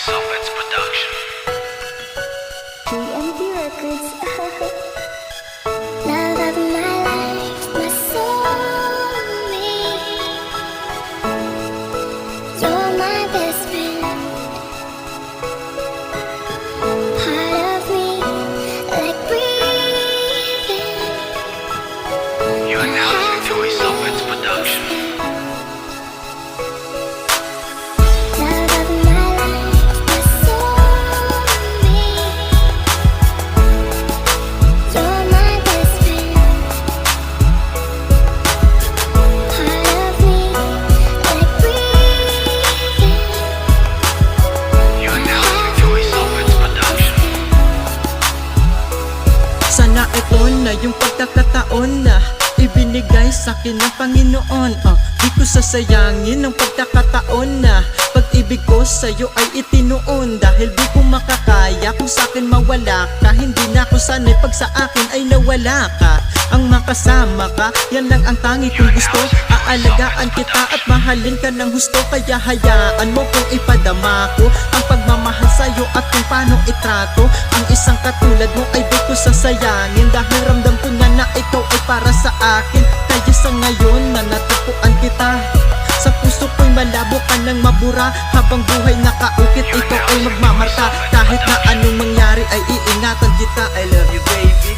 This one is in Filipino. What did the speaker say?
Soffits Production. TMT Records. Love of my life, my soulmate. You're my best friend. Part of me, like breathing. You are now listening to a Soffits Production. Love of my life, my soulmate. You're my best friend. Part of me, like breathing. You are now listening to a Soffits Production. Sana ito na yung pagkakataon na ibinigay sa'kin ng Panginoon. Di ko sasayangin ng pagkakataon na pag-ibig ko sa'yo ay itinuon. Dahil di ko makakaya kung sa'kin mawala ka. Hindi na ako sanay pag sa akin ay nawala ka. Ang makasama ka, yan lang ang tangi kong gusto. Aalagaan kita at mahalin ka ng husto. Kaya hayaan mo kung ipadama ko ang pagmamahal sa'yo at kung paano itrato. Ang isang katulad mo ay di ko sasayangin. Dahil ramdam ko na na ikaw ay para sa akin. Kaya sa ngayon na natagpuan kita, sa puso ko'y malabo ka ng mabura. Habang buhay nakaukit, ikaw ay magmamarka. Kahit na anong mangyari ay iingatan kita. I love you baby.